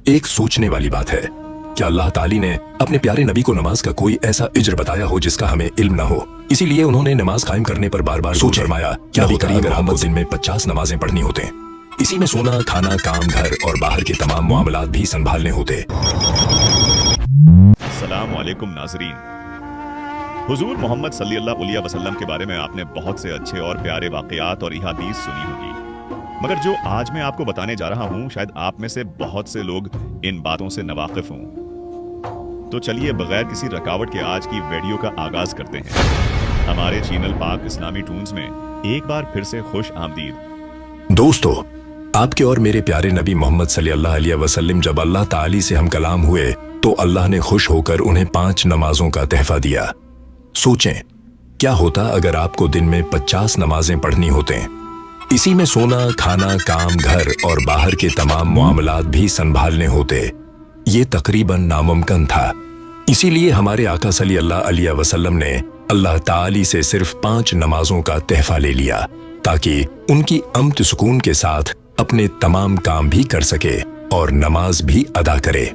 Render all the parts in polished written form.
एक सोचने वाली बात है, क्या अल्लाह ताली ने अपने प्यारे नबी को नमाज का कोई ऐसा इज्र बताया हो जिसका हमें इल्म न हो? इसीलिए उन्होंने नमाज कायम करने पर बार बार सोच फरमाया, क्या नबी करीम मोहम्मद दिन में 50 नमाजें पढ़नी होते, इसी में सोना, खाना, काम, घर और बाहर के तमाम मामलात भी संभालने होते। अस्सलाम वालेकुम नाज़रीन, हुजूर मोहम्मद सल्लल्लाहु अलैहि वसल्लम के बारे में आपने बहुत से अच्छे और प्यारे वाक़यात और अहादीस सुनी होगी, मगर जो आज मैं आपको बताने जा रहा हूँ शायद आप में से बहुत से लोग इन बातों से नावाकिफ हों। तो चलिए बगैर किसी रुकावट के आज की वीडियो का आगाज करते हैं। हमारे चैनल पाक इस्लामी टून्स में एक बार फिर से खुश आमदीद। दोस्तों, आपके और मेरे प्यारे नबी मोहम्मद सल्लल्लाहु अलैहि वसल्लम जब अल्लाह ताली से हम कलाम हुए तो अल्लाह ने खुश होकर उन्हें 5 नमाजों का तहफा दिया। सोचें, क्या होता अगर आपको दिन में 50 नमाजें पढ़नी होते, इसी में सोना, खाना, काम, घर और बाहर के तमाम मामलात भी संभालने होते। ये तकरीबन नामुमकिन था। इसीलिए हमारे आका सल्लल्लाहु अलैहि वसल्लम ने अल्लाह ताली से सिर्फ 5 नमाजों का तहफा ले लिया ताकि उनकी अमन सुकून के साथ अपने तमाम काम भी कर सके और नमाज भी अदा करे।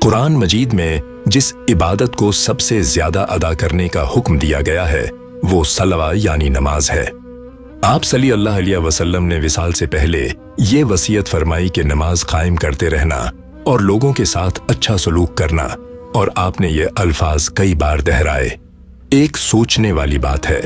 कुरान मजीद में जिस इबादत को सबसे ज्यादा अदा करने का हुक्म दिया गया है वो सलवा यानी नमाज है। आप सल्लल्लाहु अलैहि वसल्लम ने विसाल से पहले ये वसीयत फरमाई कि नमाज कायम करते रहना और लोगों के साथ अच्छा सलूक करना, और आपने ये अल्फाज कई बार दोहराए। एक सोचने वाली बात है,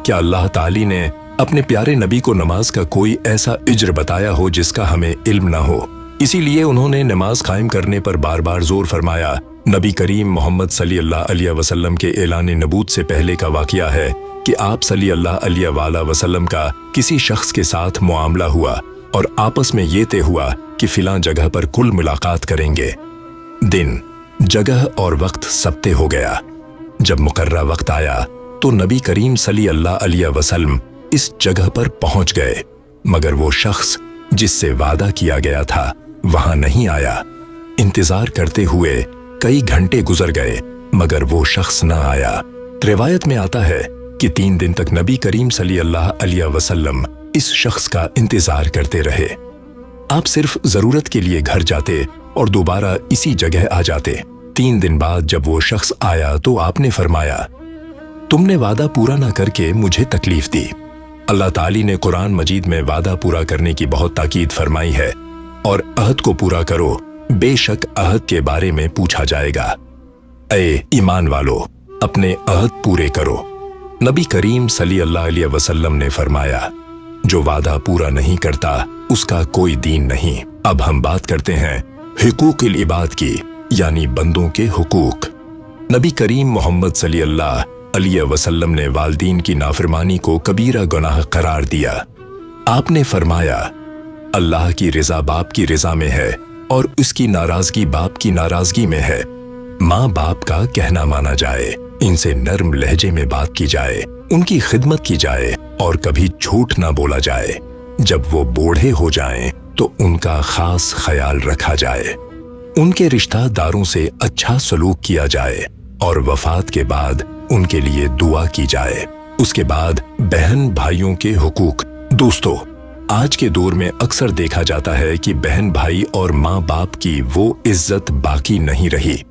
क्या अल्लाह ताली ने अपने प्यारे नबी को नमाज का कोई ऐसा इज्र बताया हो जिसका हमें इल्म ना हो? इसीलिए उन्होंने नमाज कायम करने पर बार बार जोर फरमाया। नबी करीम मोहम्मद सल्लल्लाहु अलैहि वसल्लम के ऐलान नबूत से पहले का वाकया है कि आप सल्लल्लाहु अलैहि वसल्लम का किसी शख्स के साथ मुआमला हुआ और आपस में ये तय हुआ कि फिलां जगह पर कुल मुलाकात करेंगे। दिन, जगह और वक्त सब तय हो गया। जब मुकर्रर वक्त आया तो नबी करीम सल्लल्लाहु अलैहि वसल्लम इस जगह पर पहुंच गए, मगर वो शख्स जिससे वादा किया गया था वहां नहीं आया। इंतजार करते हुए कई घंटे गुजर गए मगर वो शख्स न आया। रिवायत में आता है कि 3 दिन तक नबी करीम सल्लल्लाहु अलैहि वसल्लम इस शख्स का इंतजार करते रहे। आप सिर्फ जरूरत के लिए घर जाते और दोबारा इसी जगह आ जाते। 3 दिन बाद जब वो शख्स आया तो आपने फरमाया, तुमने वादा पूरा ना करके मुझे तकलीफ दी। अल्लाह ताली ने कुरान मजीद में वादा पूरा करने की बहुत ताकीद फरमाई है, और अहद को पूरा करो, बेशक अहद के बारे में पूछा जाएगा। ऐ ईमान वालो, अपने अहद पूरे करो। नबी करीम सल्लल्लाहु अलैहि वसल्लम ने फरमाया, जो वादा पूरा नहीं करता उसका कोई दीन नहीं। अब हम बात करते हैं हुकूकुल इबाद की, यानी बंदों के हुकूक। नबी करीम मोहम्मद सल्लल्लाहु अलैहि वसल्लम ने वालिदैन की नाफरमानी को कबीरा गुनाह करार दिया। आपने फरमाया, अल्लाह की रिजा बाप की रिजा में है और उसकी नाराजगी बाप की नाराजगी में है। माँ बाप का कहना माना जाए, इनसे नर्म लहजे में बात की जाए, उनकी खिदमत की जाए और कभी झूठ ना बोला जाए। जब वो बूढ़े हो जाएं तो उनका खास ख्याल रखा जाए, उनके रिश्तेदारों से अच्छा सलूक किया जाए और वफात के बाद उनके लिए दुआ की जाए। उसके बाद बहन भाइयों के हुकूक। दोस्तों, आज के दौर में अक्सर देखा जाता है कि बहन भाई और माँ बाप की वो इज्जत बाकी नहीं रही।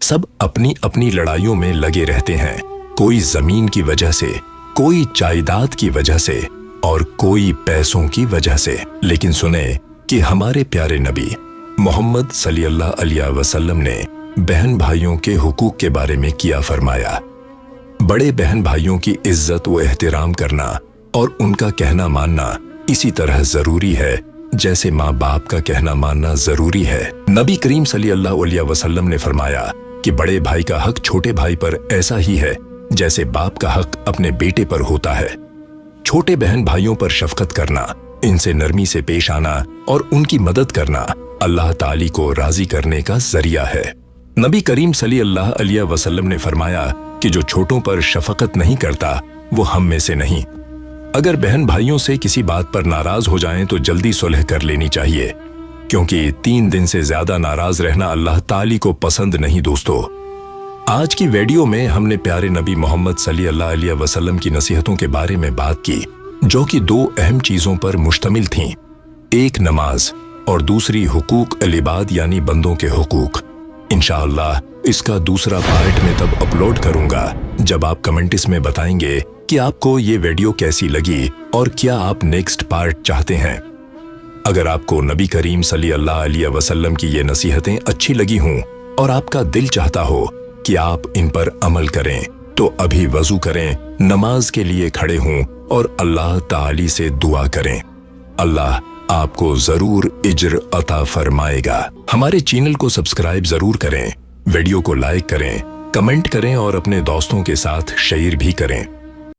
सब अपनी अपनी लड़ाइयों में लगे रहते हैं, कोई जमीन की वजह से, कोई जायदाद की वजह से और कोई पैसों की वजह से। लेकिन सुने कि हमारे प्यारे नबी मोहम्मद सल्लल्लाहु अलैहि वसल्लम ने बहन भाइयों के हुकूक के बारे में किया फरमाया। बड़े बहन भाइयों की इज्जत व एहतराम करना और उनका कहना मानना इसी तरह जरूरी है जैसे माँ बाप का कहना मानना जरूरी है। नबी करीम सल्लल्लाहु अलैहि वसल्लम ने फरमाया कि बड़े भाई का हक छोटे भाई पर ऐसा ही है जैसे बाप का हक अपने बेटे पर होता है। छोटे बहन भाइयों पर शफकत करना, इनसे नरमी से पेश आना और उनकी मदद करना अल्लाह ताली को राजी करने का जरिया है। नबी करीम सल्लल्लाहु अलैहि वसल्लम ने फरमाया कि जो छोटों पर शफकत नहीं करता वो हम में से नहीं। अगर बहन भाइयों से किसी बात पर नाराज हो जाएं तो जल्दी सुलह कर लेनी चाहिए, क्योंकि 3 दिन से ज्यादा नाराज रहना अल्लाह ताली को पसंद नहीं। दोस्तों, आज की वीडियो में हमने प्यारे नबी मोहम्मद सल्लल्लाहु अलैहि वसल्लम की नसीहतों के बारे में बात की, जो कि 2 अहम चीजों पर मुश्तमिल थीं। एक नमाज और दूसरी हुकूक अल इबाद यानी बंदों के हुकूक। इंशाअल्लाह इसका दूसरा पार्ट में तब अपलोड करूंगा जब आप कमेंट्स में बताएंगे कि आपको ये वीडियो कैसी लगी और क्या आप नेक्स्ट पार्ट चाहते हैं। अगर आपको नबी करीम सल्लल्लाहु अलैहि वसल्लम की ये नसीहतें अच्छी लगी हों और आपका दिल चाहता हो कि आप इन पर अमल करें, तो अभी वजू करें, नमाज के लिए खड़े हों और अल्लाह ताली से दुआ करें। अल्लाह आपको जरूर इज्र अता फरमाएगा। हमारे चैनल को सब्सक्राइब जरूर करें, वीडियो को लाइक करें, कमेंट करें और अपने दोस्तों के साथ शेयर भी करें।